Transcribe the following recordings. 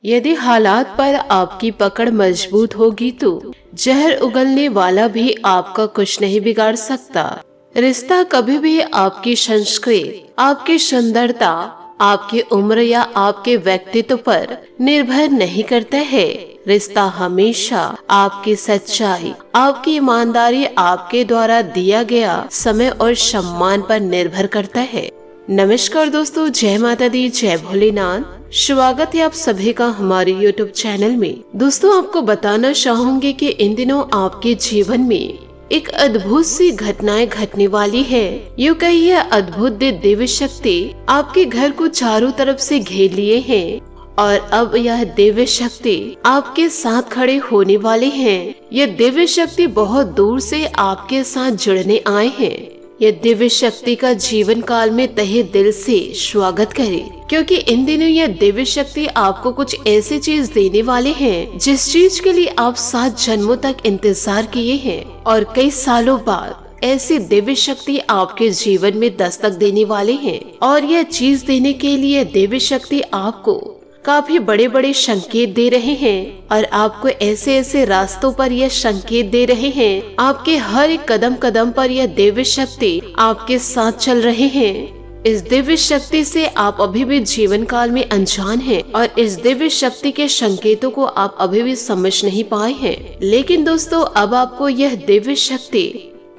यदि हालात पर आपकी पकड़ मजबूत होगी तो जहर उगलने वाला भी आपका कुछ नहीं बिगाड़ सकता। रिश्ता कभी भी आपकी संस्कृति, आपकी सुंदरता, आपकी उम्र या आपके व्यक्तित्व पर निर्भर नहीं करता है। रिश्ता हमेशा आपकी सच्चाई, आपकी ईमानदारी, आपके द्वारा दिया गया समय और सम्मान पर निर्भर करता है। नमस्कार दोस्तों, जय माता दी, जय भोलेनाथ। स्वागत है आप सभी का हमारे YouTube चैनल में। दोस्तों, आपको बताना चाहूंगी कि इन दिनों आपके जीवन में एक अद्भुत सी घटनाएं घटने वाली है। यूँ कहिए अद्भुत दिव्य शक्ति आपके घर को चारों तरफ से घेर लिए है और अब यह दिव्य शक्ति आपके साथ खड़े होने वाले हैं। यह दिव्य शक्ति बहुत दूर से आपके साथ जुड़ने आए हैं। यह दिव्य शक्ति का जीवन काल में तहे दिल से स्वागत करें, क्योंकि इन दिनों यह दिव्य शक्ति आपको कुछ ऐसी चीज देने वाले हैं जिस चीज के लिए आप 7 जन्मों तक इंतजार किए हैं और कई सालों बाद ऐसी दिव्य शक्ति आपके जीवन में दस्तक देने वाले हैं। और यह चीज देने के लिए दिव्य शक्ति आपको काफी बड़े बड़े संकेत दे रहे हैं और आपको ऐसे ऐसे रास्तों पर यह संकेत दे रहे हैं। आपके हर एक कदम कदम पर यह दिव्य शक्ति आपके साथ चल रहे हैं। इस दिव्य शक्ति से आप अभी भी जीवन काल में अनजान हैं और इस दिव्य शक्ति के संकेतों को आप अभी भी समझ नहीं पाए हैं। लेकिन दोस्तों, अब आपको यह दिव्य शक्ति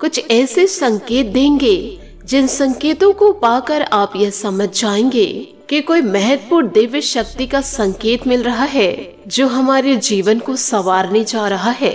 कुछ ऐसे संकेत देंगे जिन संकेतों को पाकर आप यह समझ जाएंगे कि कोई महत्वपूर्ण दिव्य शक्ति का संकेत मिल रहा है जो हमारे जीवन को संवारने जा रहा है।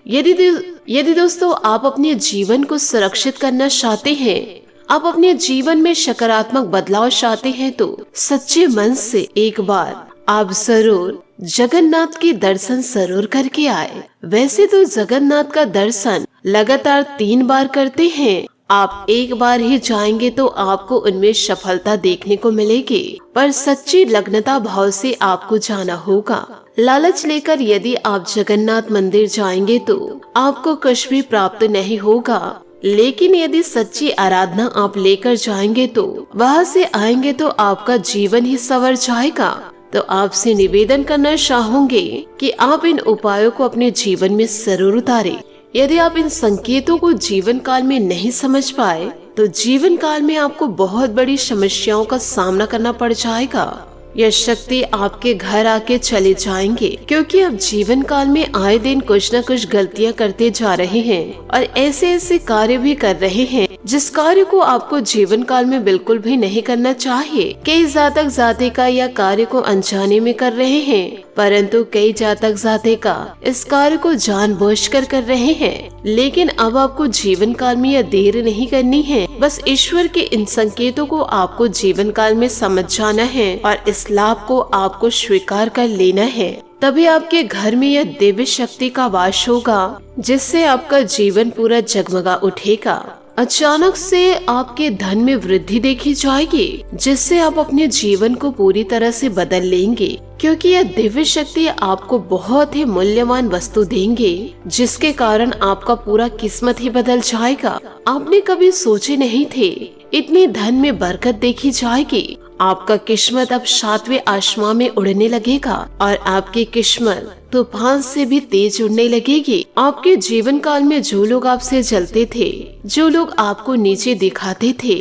यदि दोस्तों आप अपने जीवन को सुरक्षित करना चाहते हैं, आप अपने जीवन में सकारात्मक बदलाव चाहते हैं, तो सच्चे मन से एक बार आप जरूर जगन्नाथ के दर्शन जरूर करके आए। वैसे तो जगन्नाथ का दर्शन लगातार 3 बार करते हैं। आप एक बार ही जाएंगे तो आपको उनमें सफलता देखने को मिलेगी, पर सच्ची लग्नता भाव से आपको जाना होगा। लालच लेकर यदि आप जगन्नाथ मंदिर जाएंगे तो आपको कुछ भी प्राप्त नहीं होगा। लेकिन यदि सच्ची आराधना आप लेकर जाएंगे तो वहाँ से आएंगे तो आपका जीवन ही संवर जाएगा। तो आपसे निवेदन करना चाहूंगे कि आप इन उपायों को अपने जीवन में जरूर उतारें। यदि आप इन संकेतों को जीवन काल में नहीं समझ पाए तो जीवन काल में आपको बहुत बड़ी समस्याओं का सामना करना पड़ जाएगा। यह शक्ति आपके घर आके चले जाएंगे, क्योंकि अब जीवन काल में आए दिन कुछ न कुछ गलतियां करते जा रहे हैं और ऐसे ऐसे कार्य भी कर रहे हैं जिस कार्य को आपको जीवन काल में बिल्कुल भी नहीं करना चाहिए। कई जातक जातिका यह कार्य को अनजाने में कर रहे हैं, परंतु कई जातक जातिका इस कार्य को जानबूझकर कर रहे हैं। लेकिन अब आपको जीवन काल में यह देर नहीं करनी है। बस ईश्वर के इन संकेतों को आपको जीवन काल में समझ जाना है और इस लाभ को आपको स्वीकार कर लेना है। तभी आपके घर में यह दिव्य शक्ति का वास होगा, जिससे आपका जीवन पूरा जगमगा उठेगा। अचानक से आपके धन में वृद्धि देखी जाएगी, जिससे आप अपने जीवन को पूरी तरह से बदल लेंगे, क्योंकि यह दिव्य शक्ति आपको बहुत ही मूल्यवान वस्तु देंगे, जिसके कारण आपका पूरा किस्मत ही बदल जाएगा। आपने कभी सोचे नहीं थे इतनी धन में बरकत देखी जाएगी। आपका किस्मत अब 7वें आसमान में उड़ने लगेगा और आपकी किस्मत तूफान से भी तेज उड़ने लगेगी। आपके जीवन काल में जो लोग आपसे जलते थे, जो लोग आपको नीचे दिखाते थे,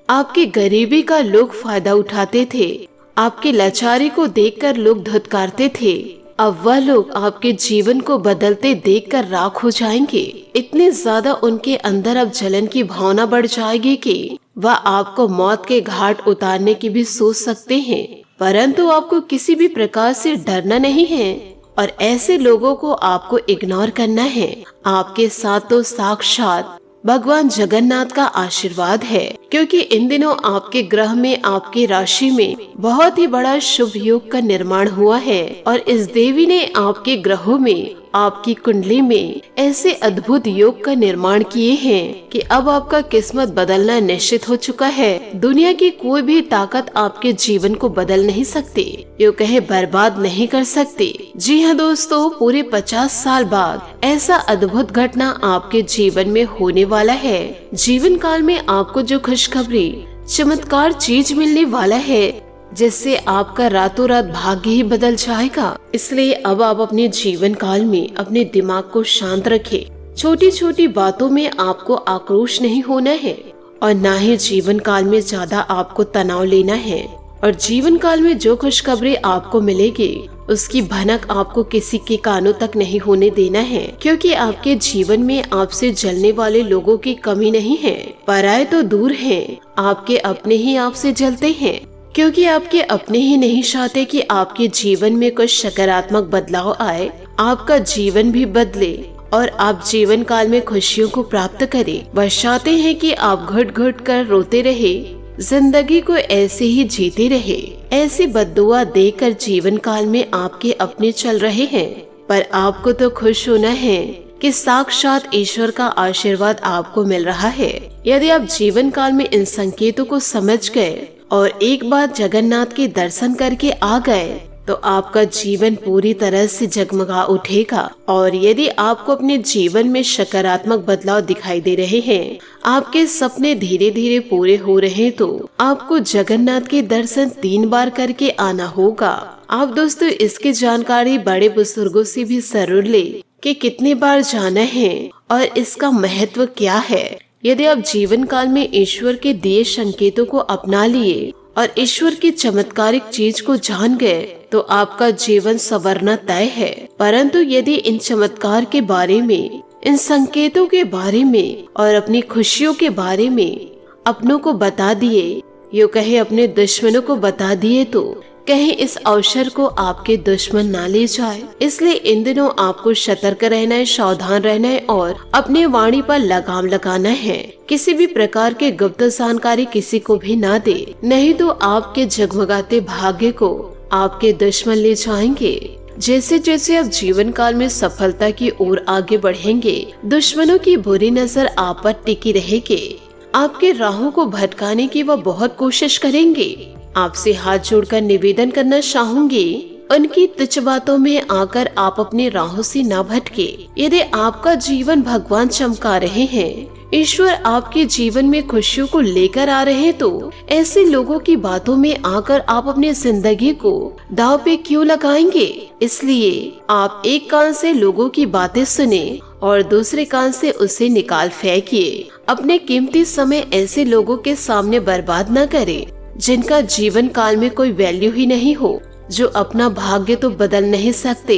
आपकी गरीबी का लोग फायदा उठाते थे, आपकी लाचारी को देखकर लोग धुतकारते थे, अब वह लोग आपके जीवन को बदलते देखकर राख हो जाएंगे। इतनी ज्यादा उनके अंदर अब जलन की भावना बढ़ जाएगी कि वह आपको मौत के घाट उतारने की भी सोच सकते हैं। परंतु आपको किसी भी प्रकार से डरना नहीं है और ऐसे लोगों को आपको इग्नोर करना है। आपके साथ तो साक्षात भगवान जगन्नाथ का आशीर्वाद है, क्योंकि इन दिनों आपके ग्रह में, आपकी राशि में बहुत ही बड़ा शुभ योग का निर्माण हुआ है और इस देवी ने आपके ग्रहों में, आपकी कुंडली में ऐसे अद्भुत योग का निर्माण किए हैं कि अब आपका किस्मत बदलना निश्चित हो चुका है। दुनिया की कोई भी ताकत आपके जीवन को बदल नहीं सकती, यूँ कहे बर्बाद नहीं कर सकती। जी हाँ दोस्तों, पूरे 50 साल बाद ऐसा अद्भुत घटना आपके जीवन में होने वाला है। जीवन काल में आपको जो खुशखबरी, चमत्कार चीज मिलने वाला है जिससे आपका रातों रात भाग्य ही बदल जाएगा। इसलिए अब आप अपने जीवन काल में अपने दिमाग को शांत रखें। छोटी छोटी बातों में आपको आक्रोश नहीं होना है और ना ही जीवन काल में ज्यादा आपको तनाव लेना है। और जीवन काल में जो खुशखबरी आपको मिलेगी उसकी भनक आपको किसी के कानों तक नहीं होने देना है, क्योंकि आपके जीवन में आपसे जलने वाले लोगों की कमी नहीं है। पराये तो दूर हैं, आपके अपने ही आपसे जलते हैं, क्योंकि आपके अपने ही नहीं चाहते कि आपके जीवन में कुछ सकारात्मक बदलाव आए, आपका जीवन भी बदले और आप जीवन काल में खुशियों को प्राप्त करें। बस चाहते हैं कि आप घुट घुट कर रोते रहे, जिंदगी को ऐसे ही जीते रहे। ऐसी बद्दुआ देकर जीवन काल में आपके अपने चल रहे हैं, पर आपको तो खुश होना है कि साक्षात ईश्वर का आशीर्वाद आपको मिल रहा है। यदि आप जीवन काल में इन संकेतों को समझ गए और एक बार जगन्नाथ के दर्शन करके आ गए तो आपका जीवन पूरी तरह से जगमगा उठेगा। और यदि आपको अपने जीवन में सकारात्मक बदलाव दिखाई दे रहे हैं, आपके सपने धीरे धीरे पूरे हो रहे हैं, तो आपको जगन्नाथ के दर्शन 3 बार करके आना होगा। आप दोस्तों इसकी जानकारी बड़े बुजुर्गों से भी जरूर ले कि कितने बार जाना है और इसका महत्व क्या है। यदि आप जीवन काल में ईश्वर के दिए संकेतों को अपना लिए और ईश्वर की चमत्कारिक चीज को जान गए तो आपका जीवन संवरना तय है। परंतु यदि इन चमत्कार के बारे में, इन संकेतों के बारे में और अपनी खुशियों के बारे में अपनों को बता दिए, यूँ कहे अपने दुश्मनों को बता दिए, तो कहीं इस अवसर को आपके दुश्मन ना ले जाए। इसलिए इन दिनों आपको सतर्क रहना है, सावधान रहना है और अपने वाणी पर लगाम लगाना है। किसी भी प्रकार के गुप्त जानकारी किसी को भी ना दे, नहीं तो आपके जगमगाते भाग्य को आपके दुश्मन ले जाएंगे। जैसे जैसे आप जीवन काल में सफलता की ओर आगे बढ़ेंगे, दुश्मनों की बुरी नजर आप पर टिकी रहेगी। आपके राहों को भटकाने की वह बहुत कोशिश करेंगे। आपसे हाथ जोड़कर निवेदन करना चाहूंगी, उनकी तुच्छ बातों में आकर आप अपने राहों से ना भटके। यदि आपका जीवन भगवान चमका रहे हैं, ईश्वर आपके जीवन में खुशियों को लेकर आ रहे हैं, तो ऐसे लोगों की बातों में आकर आप अपनी जिंदगी को दांव पे क्यों लगाएंगे। इसलिए आप एक कान से लोगों की बातें सुने और दूसरे कान से उसे निकाल फेंकिए। अपने कीमती समय ऐसे लोगों के सामने बर्बाद न करें जिनका जीवन काल में कोई वैल्यू ही नहीं हो, जो अपना भाग्य तो बदल नहीं सकते,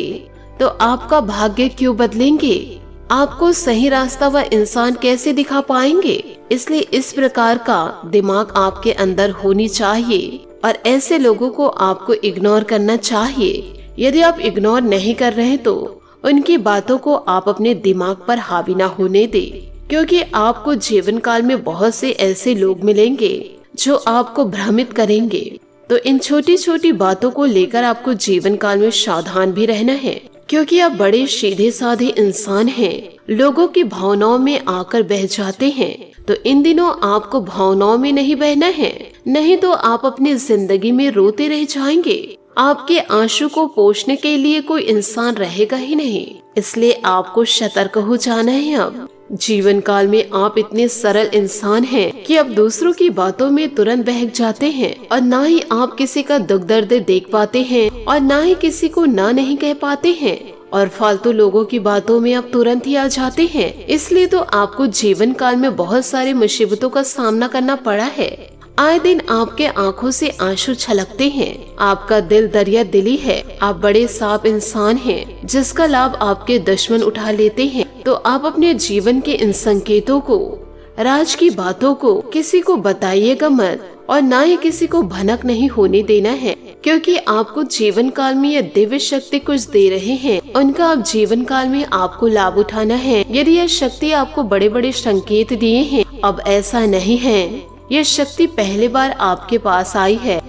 तो आपका भाग्य क्यों बदलेंगे। आपको सही रास्ता व इंसान कैसे दिखा पाएंगे। इसलिए इस प्रकार का दिमाग आपके अंदर होनी चाहिए और ऐसे लोगों को आपको इग्नोर करना चाहिए। यदि आप इग्नोर नहीं कर रहे तो उनकी बातों को आप अपने दिमाग पर हावी ना होने दे, क्योंकि आपको जीवन काल में बहुत से ऐसे लोग मिलेंगे जो आपको भ्रमित करेंगे। तो इन छोटी छोटी बातों को लेकर आपको जीवन काल में सावधान भी रहना है, क्योंकि आप बड़े सीधे साधे इंसान हैं, लोगों की भावनाओं में आकर बह जाते हैं। तो इन दिनों आपको भावनाओं में नहीं बहना है, नहीं तो आप अपनी जिंदगी में रोते रह जाएंगे। आपके आंसू को पोंछने के लिए कोई इंसान रहेगा ही नहीं। इसलिए आपको सतर्क हो जाना है। अब जीवन काल में आप इतने सरल इंसान हैं कि आप दूसरों की बातों में तुरंत बहक जाते हैं और ना ही आप किसी का दुख दर्द देख पाते हैं और ना ही किसी को ना नहीं कह पाते हैं और फालतू लोगों की बातों में आप तुरंत ही आ जाते हैं। इसलिए तो आपको जीवन काल में बहुत सारी मुसीबतों का सामना करना पड़ा है। आए दिन आपके आंखों से आंसू छलकते हैं। आपका दिल दरिया दिली है। आप बड़े साफ इंसान हैं, जिसका लाभ आपके दुश्मन उठा लेते हैं। तो आप अपने जीवन के इन संकेतों को, राज की बातों को किसी को बताइएगा मत और ना ही किसी को भनक नहीं होने देना है, क्योंकि आपको जीवन काल में यह दिव्य शक्ति कुछ दे रहे हैं, उनका आप जीवन काल में आपको लाभ उठाना है। यदि यह शक्ति आपको बड़े बड़े संकेत दिए हैं, अब ऐसा नहीं है, यह शक्ति पहली बार आपके पास आई है।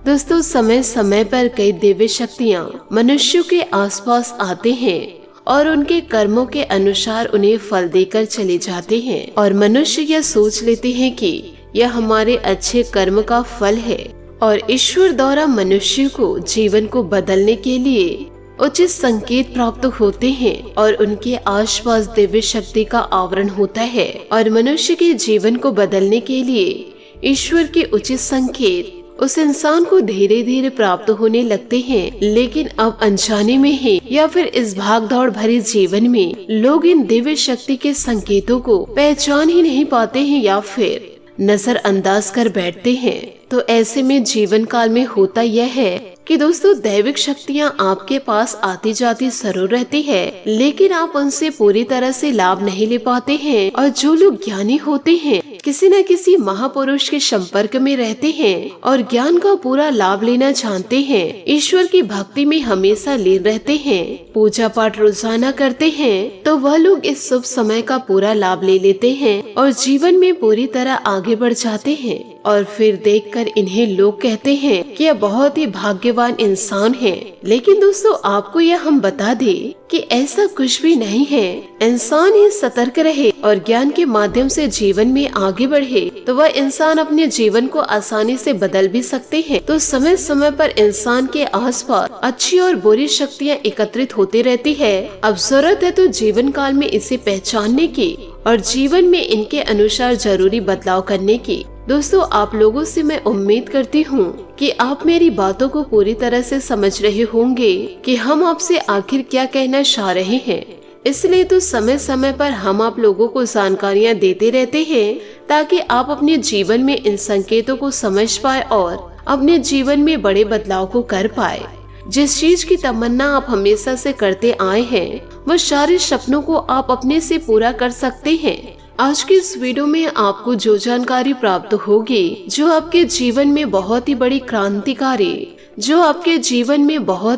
दोस्तों, समय समय पर कई दिव्य शक्तियाँ मनुष्यों के आसपास आते हैं और उनके कर्मों के अनुसार उन्हें फल देकर चले जाते हैं और मनुष्य यह सोच लेते हैं कि यह हमारे अच्छे कर्म का फल है और ईश्वर द्वारा मनुष्य को जीवन को बदलने के लिए उचित संकेत प्राप्त होते हैं और उनके आसपास दिव्य शक्ति का आवरण होता है और मनुष्य के जीवन को बदलने के लिए ईश्वर के उचित संकेत, उस इंसान को धीरे धीरे प्राप्त होने लगते हैं, लेकिन अब अनजाने में है या फिर इस भागदौड़ भरे जीवन में लोग इन दिव्य शक्ति के संकेतों को पहचान ही नहीं पाते हैं या फिर नजरअंदाज कर बैठते हैं। तो ऐसे में जीवन काल में होता यह है कि दोस्तों दैविक शक्तियाँ आपके पास आती जाती जरूर रहती है, लेकिन आप उनसे पूरी तरह से लाभ नहीं ले पाते हैं। और जो लोग ज्ञानी होते हैं किसी न किसी महापुरुष के संपर्क में रहते हैं और ज्ञान का पूरा लाभ लेना चाहते हैं, ईश्वर की भक्ति में हमेशा लीन रहते हैं, पूजा पाठ रोजाना करते हैं, तो वह लोग इस शुभ समय का पूरा लाभ ले लेते हैं और जीवन में पूरी तरह आगे बढ़ जाते हैं। और फिर देखकर इन्हें लोग कहते हैं कि यह बहुत ही भाग्यवान इंसान है। लेकिन दोस्तों आपको यह हम बता दें कि ऐसा कुछ भी नहीं है। इंसान ही सतर्क रहे और ज्ञान के माध्यम से जीवन में आगे बढ़े तो वह इंसान अपने जीवन को आसानी से बदल भी सकते हैं। तो समय समय पर इंसान के आसपास अच्छी और बुरी शक्तियाँ एकत्रित होती रहती है। अब जरूरत है तो जीवन काल में इसे पहचानने की और जीवन में इनके अनुसार जरूरी बदलाव करने की। दोस्तों आप लोगों से मैं उम्मीद करती हूँ कि आप मेरी बातों को पूरी तरह से समझ रहे होंगे कि हम आपसे आखिर क्या कहना चाह रहे हैं। इसलिए तो समय समय पर हम आप लोगों को जानकारियाँ देते रहते हैं ताकि आप अपने जीवन में इन संकेतों को समझ पाए और अपने जीवन में बड़े बदलाव को कर पाए। जिस चीज की तमन्ना आप हमेशा से करते आए हैं वह सारे सपनों को आप अपने से पूरा कर सकते हैं। आज की इस वीडियो में आपको जो जानकारी प्राप्त होगी जो आपके जीवन में बहुत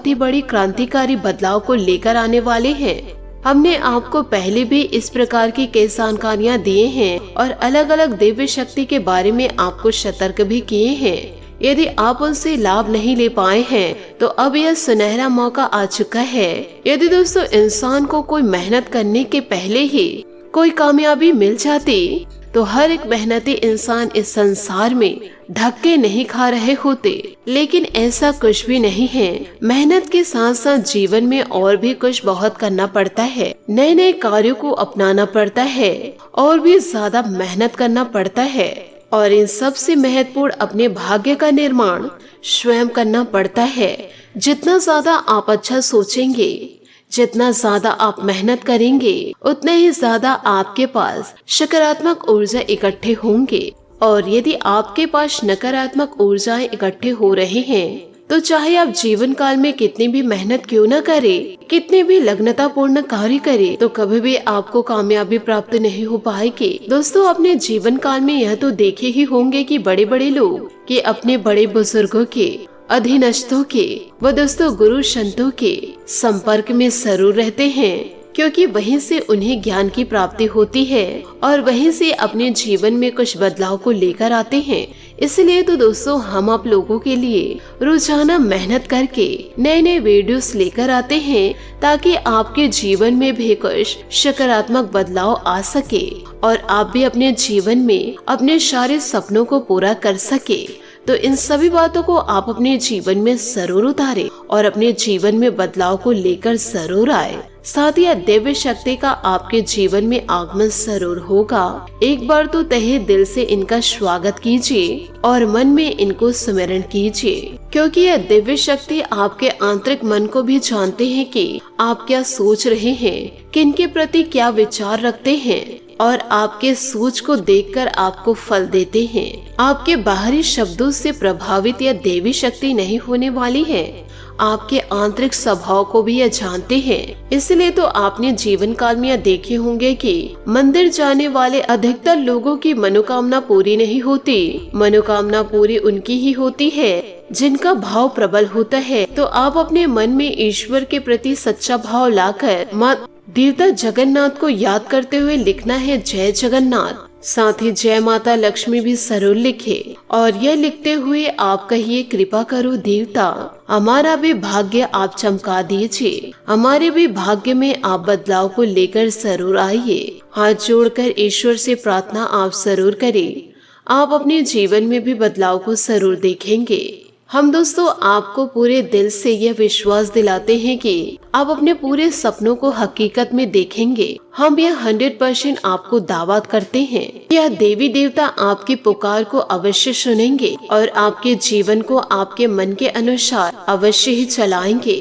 ही बड़ी क्रांतिकारी बदलाव को लेकर आने वाले हैं। हमने आपको पहले भी इस प्रकार की कई जानकारियाँ दिए हैं और अलग अलग दिव्य शक्ति के बारे में आपको सतर्क भी किए हैं। यदि आप उनसे लाभ नहीं ले पाए हैं तो अब यह सुनहरा मौका आ चुका है। यदि दोस्तों इंसान को कोई मेहनत करने के पहले ही कोई कामयाबी मिल जाती तो हर एक मेहनती इंसान इस संसार में धक्के नहीं खा रहे होते। लेकिन ऐसा कुछ भी नहीं है। मेहनत के साथ साथ जीवन में और भी कुछ बहुत करना पड़ता है। नए नए कार्यों को अपनाना पड़ता है और भी ज्यादा मेहनत करना पड़ता है। और इन सब से महत्वपूर्ण अपने भाग्य का निर्माण स्वयं करना पड़ता है। जितना ज्यादा आप अच्छा सोचेंगे, जितना ज्यादा आप मेहनत करेंगे, उतना ही ज्यादा आपके पास सकारात्मक ऊर्जा इकट्ठे होंगे। और यदि आपके पास नकारात्मक ऊर्जाएं इकट्ठे हो रहे हैं तो चाहे आप जीवन काल में कितनी भी मेहनत क्यों न करें, कितने भी लग्नता पूर्ण कार्य करें, तो कभी भी आपको कामयाबी प्राप्त नहीं हो पाएगी। दोस्तों अपने जीवन काल में यह तो देखे ही होंगे कि बड़े बड़े लोग कि अपने बड़े बुजुर्गों के, अधीनस्थों के व दोस्तों गुरु संतों के संपर्क में जरूर रहते हैं, क्योंकि वहीं से उन्हें ज्ञान की प्राप्ति होती है और वहीं से अपने जीवन में कुछ बदलाव को लेकर आते हैं। इसलिए तो दोस्तों हम आप लोगों के लिए रोजाना मेहनत करके नए नए वीडियोस लेकर आते हैं ताकि आपके जीवन में भी कुछ सकारात्मक बदलाव आ सके और आप भी अपने जीवन में अपने सारे सपनों को पूरा कर सके। तो इन सभी बातों को आप अपने जीवन में जरूर उतारें और अपने जीवन में बदलाव को लेकर जरूर आए। साथ ही दिव्य शक्ति का आपके जीवन में आगमन जरूर होगा। एक बार तो तहे दिल से इनका स्वागत कीजिए और मन में इनको स्मरण कीजिए, क्योंकि यह दिव्य शक्ति आपके आंतरिक मन को भी जानते हैं कि आप क्या सोच रहे हैं, किनके प्रति क्या विचार रखते हैं और आपके सोच को देखकर आपको फल देते हैं। आपके बाहरी शब्दों से प्रभावित यह देवी शक्ति नहीं होने वाली है। आपके आंतरिक स्वभाव को भी यह जानते हैं। इसलिए तो आपने जीवन काल में यह देखे होंगे कि मंदिर जाने वाले अधिकतर लोगों की मनोकामना पूरी नहीं होती। मनोकामना पूरी उनकी ही होती है जिनका भाव प्रबल होता है। तो आप अपने मन में ईश्वर के प्रति सच्चा भाव लाकर मां देवता जगन्नाथ को याद करते हुए लिखना है जय जगन्नाथ। साथ ही जय माता लक्ष्मी भी जरूर लिखे और यह लिखते हुए आप कहिए, कृपा करो देवता, हमारा भी भाग्य आप चमका दीजिए, हमारे भी भाग्य में आप बदलाव को लेकर जरूर आइए। हाथ जोड़कर ईश्वर से प्रार्थना आप जरूर करें। आप अपने जीवन में भी बदलाव को जरूर देखेंगे। हम दोस्तों आपको पूरे दिल से यह विश्वास दिलाते हैं कि आप अपने पूरे सपनों को हकीकत में देखेंगे। हम यह 100% आपको दावत करते हैं। यह देवी देवता आपकी पुकार को अवश्य सुनेंगे और आपके जीवन को आपके मन के अनुसार अवश्य ही चलाएंगे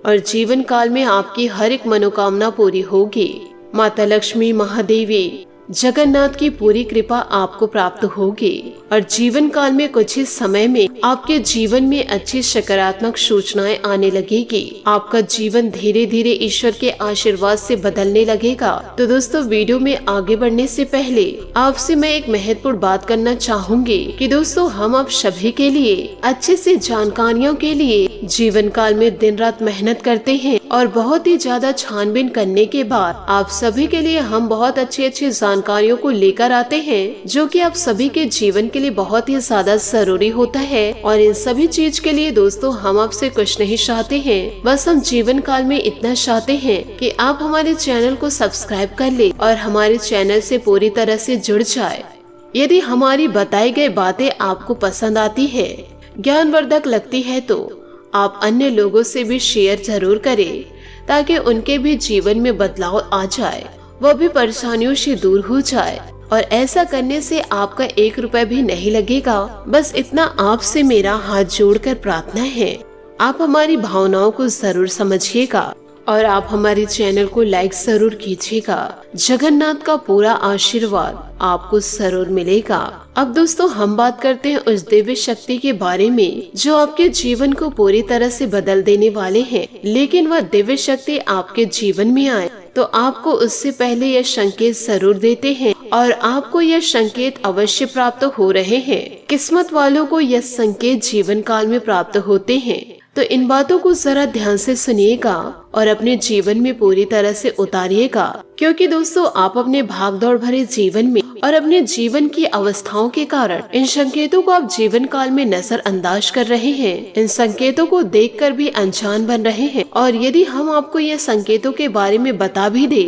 और जीवन काल में आपकी हर एक मनोकामना पूरी होगी। माता लक्ष्मी, महादेवी, जगन्नाथ की पूरी कृपा आपको प्राप्त होगी और जीवन काल में कुछ ही समय में आपके जीवन में अच्छी सकारात्मक सूचनाएं आने लगेगी। आपका जीवन धीरे धीरे ईश्वर के आशीर्वाद से बदलने लगेगा। तो दोस्तों, वीडियो में आगे बढ़ने से पहले आपसे मैं एक महत्वपूर्ण बात करना चाहूंगी कि दोस्तों, हम आप सभी के लिए अच्छे से जानकारियों के लिए जीवन काल में दिन रात मेहनत करते हैं और बहुत ही ज्यादा छानबीन करने के बाद आप सभी के लिए हम बहुत अच्छी जानकारियों को लेकर आते हैं जो कि आप सभी के जीवन के लिए बहुत ही ज्यादा जरूरी होता है। और इन सभी चीज के लिए दोस्तों हम आपसे कुछ नहीं चाहते हैं, बस हम जीवन काल में इतना चाहते हैं कि आप हमारे चैनल को सब्सक्राइब कर ले और हमारे चैनल से पूरी तरह से जुड़ जाए। यदि हमारी बताई गई बातें आपको पसंद आती है, ज्ञानवर्धक लगती है, तो आप अन्य लोगों से भी शेयर जरूर करें ताकि उनके भी जीवन में बदलाव आ जाए, वह भी परेशानियों से दूर हो जाए। और ऐसा करने से आपका 1 रुपए भी नहीं लगेगा। बस इतना आपसे मेरा हाथ जोड़कर प्रार्थना है, आप हमारी भावनाओं को जरूर समझिएगा और आप हमारे चैनल को लाइक जरूर कीजिएगा। जगन्नाथ का पूरा आशीर्वाद आपको जरूर मिलेगा। अब दोस्तों, हम बात करते हैं उस दिव्य शक्ति के बारे में जो आपके जीवन को पूरी तरह से बदल देने वाले हैं। लेकिन वह दिव्य शक्ति आपके जीवन में आए तो आपको उससे पहले यह संकेत जरूर देते हैं और आपको यह संकेत अवश्य प्राप्त हो रहे हैं। किस्मत वालों को यह संकेत जीवन काल में प्राप्त होते हैं। तो इन बातों को जरा ध्यान से सुनिएगा और अपने जीवन में पूरी तरह से उतारिएगा, क्योंकि दोस्तों आप अपने भागदौड़ भरे जीवन में और अपने जीवन की अवस्थाओं के कारण इन संकेतों को आप जीवन काल में नजरअंदाज कर रहे हैं। इन संकेतों को देखकर भी अनजान बन रहे हैं और यदि हम आपको यह संकेतों के बारे में बता भी दे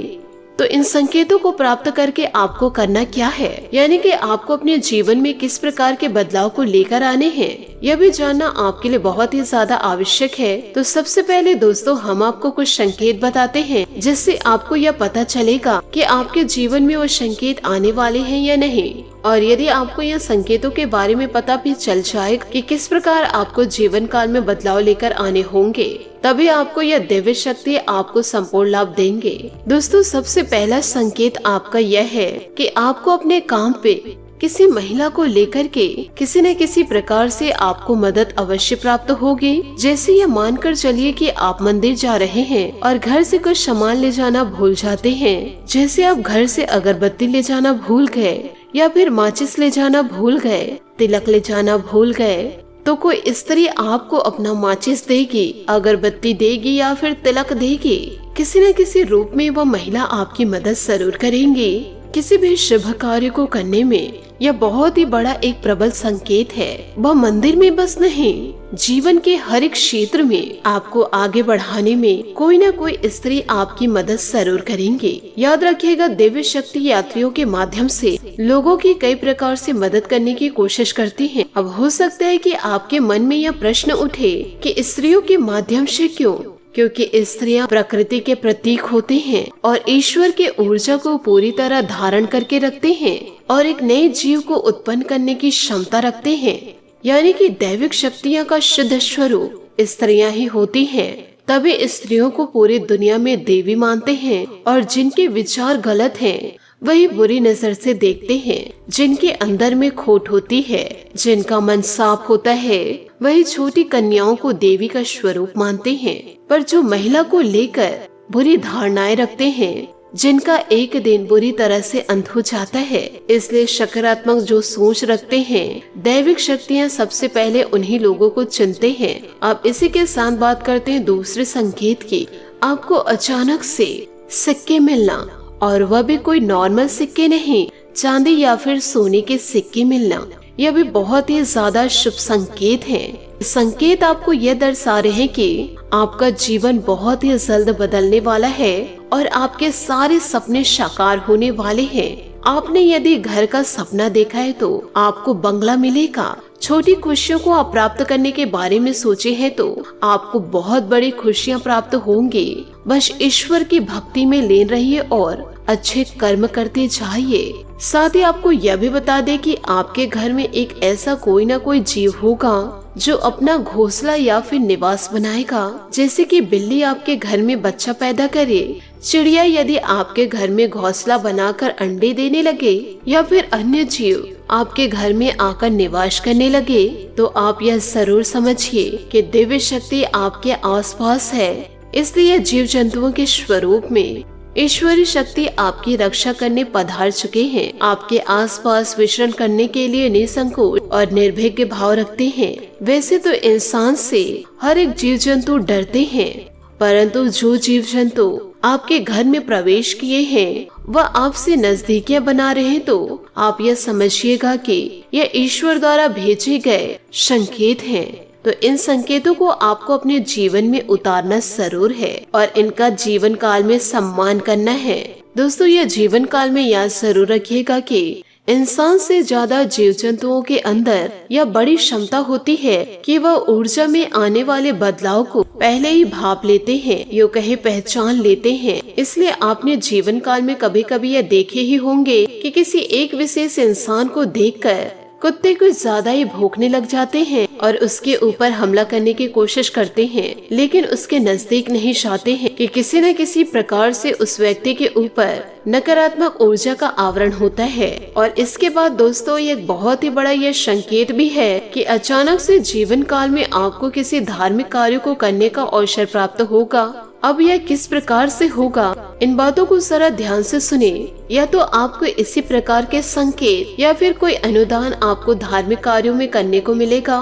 तो इन संकेतों को प्राप्त करके आपको करना क्या है, यानी कि आपको अपने जीवन में किस प्रकार के बदलाव को लेकर आने हैं, यह भी जानना आपके लिए बहुत ही ज्यादा आवश्यक है। तो सबसे पहले दोस्तों हम आपको कुछ संकेत बताते हैं जिससे आपको यह पता चलेगा कि आपके जीवन में वो संकेत आने वाले हैं या नहीं। और यदि आपको यह संकेतों के बारे में पता भी चल जाएगा कि किस प्रकार आपको जीवन काल में बदलाव लेकर आने होंगे, तभी आपको यह दिव्य शक्ति आपको संपूर्ण लाभ देंगे। दोस्तों, सबसे पहला संकेत आपका यह है कि आपको अपने काम पे किसी महिला को लेकर के किसी न किसी प्रकार से आपको मदद अवश्य प्राप्त होगी। जैसे ये मानकर चलिए कि आप मंदिर जा रहे हैं और घर से कुछ सामान ले जाना भूल जाते हैं, जैसे आप घर से अगरबत्ती ले जाना भूल गए या फिर माचिस ले जाना भूल गए, तिलक ले जाना भूल गए, तो कोई स्त्री आपको अपना माचिस देगी, अगरबत्ती देगी या फिर तिलक देगी। किसी न किसी रूप में वह महिला आपकी मदद जरूर करेंगी किसी भी शुभ कार्य को करने में। यह बहुत ही बड़ा एक प्रबल संकेत है। वह मंदिर में बस नहीं, जीवन के हर एक क्षेत्र में आपको आगे बढ़ाने में कोई न कोई स्त्री आपकी मदद जरूर करेंगे। याद रखिएगा, दिव्य शक्ति यात्रियों के माध्यम से लोगों की कई प्रकार से मदद करने की कोशिश करती है। अब हो सकता है कि आपके मन में यह प्रश्न उठे कि स्त्रियों के माध्यम से क्यों? क्योंकि स्त्रियां प्रकृति के प्रतीक होते हैं और ईश्वर के ऊर्जा को पूरी तरह धारण करके रखते हैं और एक नए जीव को उत्पन्न करने की क्षमता रखते हैं, यानी कि दैविक शक्तियां का शुद्ध स्वरूप स्त्रियां ही होती हैं। तभी स्त्रियों को पूरी दुनिया में देवी मानते हैं और जिनके विचार गलत हैं वही बुरी नजर से देखते हैं। जिनके अंदर में खोट होती है, जिनका मन साफ होता है, वही छोटी कन्याओं को देवी का स्वरूप मानते हैं। पर जो महिला को लेकर बुरी धारणाएं रखते हैं, जिनका एक दिन बुरी तरह से अंत हो जाता है, इसलिए सकारात्मक जो सोच रखते हैं, दैविक शक्तियां सबसे पहले उन्हीं लोगों को चुनते हैं। अब इसी के साथ बात करते हैं दूसरे संकेत की। आपको अचानक से सिक्के मिलना, और वह भी कोई नॉर्मल सिक्के नहीं, चांदी या फिर सोने के सिक्के मिलना, यह भी बहुत ही ज्यादा शुभ संकेत है। संकेत आपको यह दर्शा रहे हैं कि आपका जीवन बहुत ही जल्द बदलने वाला है और आपके सारे सपने साकार होने वाले हैं। आपने यदि घर का सपना देखा है तो आपको बंगला मिलेगा, छोटी खुशियों को आप प्राप्त करने के बारे में सोचे हैं तो आपको बहुत बड़ी खुशियाँ प्राप्त होंगी। बस ईश्वर की भक्ति में लीन रहिए और अच्छे कर्म करते जाइए। साथ ही आपको यह भी बता दें कि आपके घर में एक ऐसा कोई ना कोई जीव होगा जो अपना घोंसला या फिर निवास बनाएगा। जैसे कि बिल्ली आपके घर में बच्चा पैदा करे, चिड़िया यदि आपके घर में घोंसला बनाकर अंडे देने लगे, या फिर अन्य जीव आपके घर में आकर निवास करने लगे, तो आप यह जरूर समझिए कि दिव्य शक्ति आपके आसपास है। इसलिए जीव जंतुओं के स्वरूप में ईश्वरीय शक्ति आपकी रक्षा करने पधार चुके हैं। आपके आसपास विचरण करने के लिए निसंकोच और निर्भीक भाव रखते हैं। वैसे तो इंसान से हर एक जीव जंतु डरते हैं, परंतु जो जीव जंतु आपके घर में प्रवेश किए हैं वह आपसे नजदीकियां बना रहे हैं, तो आप यह समझिएगा कि यह ईश्वर द्वारा भेजे गए संकेत हैं। तो इन संकेतों को आपको अपने जीवन में उतारना जरूर है और इनका जीवन काल में सम्मान करना है। दोस्तों, यह जीवन काल में याद जरूर रखिएगा कि इंसान से ज्यादा जीव जंतुओं के अंदर यह बड़ी क्षमता होती है कि वह ऊर्जा में आने वाले बदलाव को पहले ही भाप लेते हैं, यूँ कहे पहचान लेते हैं। इसलिए आपने जीवन काल में कभी कभी यह देखे ही होंगे कि किसी एक विशेष इंसान को देखकर कुत्ते कुछ ज्यादा ही भौंकने लग जाते हैं और उसके ऊपर हमला करने की कोशिश करते हैं, लेकिन उसके नजदीक नहीं जाते हैं कि किसी न किसी प्रकार से उस व्यक्ति के ऊपर नकारात्मक ऊर्जा का आवरण होता है। और इसके बाद दोस्तों, ये बहुत ही बड़ा ये संकेत भी है कि अचानक से जीवन काल में आपको किसी धार्मिक कार्य को करने का अवसर प्राप्त होगा। अब यह किस प्रकार से होगा, इन बातों को जरा ध्यान से सुने। या तो आपको इसी प्रकार के संकेत या फिर कोई अनुदान आपको धार्मिक कार्यों में करने को मिलेगा,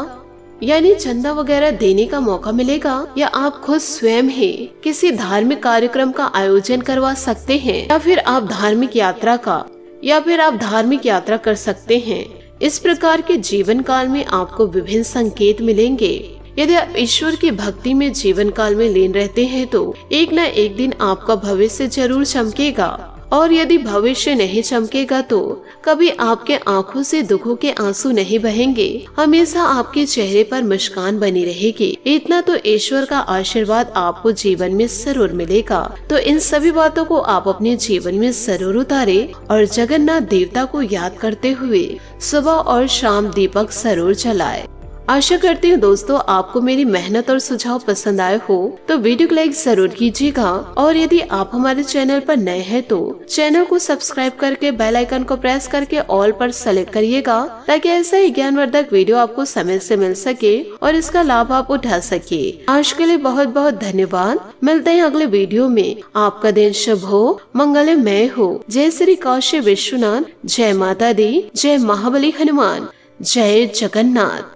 यानी चंदा वगैरह देने का मौका मिलेगा, या आप खुद स्वयं ही किसी धार्मिक कार्यक्रम का आयोजन करवा सकते हैं, या फिर आप धार्मिक यात्रा कर सकते हैं। इस प्रकार के जीवन काल में आपको विभिन्न संकेत मिलेंगे। यदि आप ईश्वर की भक्ति में जीवन काल में लीन रहते हैं तो एक न एक दिन आपका भविष्य जरूर चमकेगा, और यदि भविष्य नहीं चमकेगा तो कभी आपके आंखों से दुखों के आंसू नहीं बहेंगे, हमेशा आपके चेहरे पर मुस्कान बनी रहेगी। इतना तो ईश्वर का आशीर्वाद आपको जीवन में जरूर मिलेगा। तो इन सभी बातों को आप अपने जीवन में जरूर उतारे और जगन्नाथ देवता को याद करते हुए सुबह और शाम दीपक जरूर जलाए। आशा करती हूँ दोस्तों आपको मेरी मेहनत और सुझाव पसंद आए हो, तो वीडियो को लाइक जरूर कीजिएगा। और यदि आप हमारे चैनल पर नए हैं तो चैनल को सब्सक्राइब करके बेल आइकन को प्रेस करके ऑल पर सेलेक्ट करिएगा, ताकि ऐसा ही ज्ञानवर्धक वीडियो आपको समय से मिल सके और इसका लाभ आप उठा सके। आज के लिए बहुत बहुत धन्यवाद। मिलते हैं अगले वीडियो में। आपका दिन शुभ हो, मंगलमय हो। जय श्री काशी विश्वनाथ, जय माता दी, जय महाबली हनुमान, जय जगन्नाथ।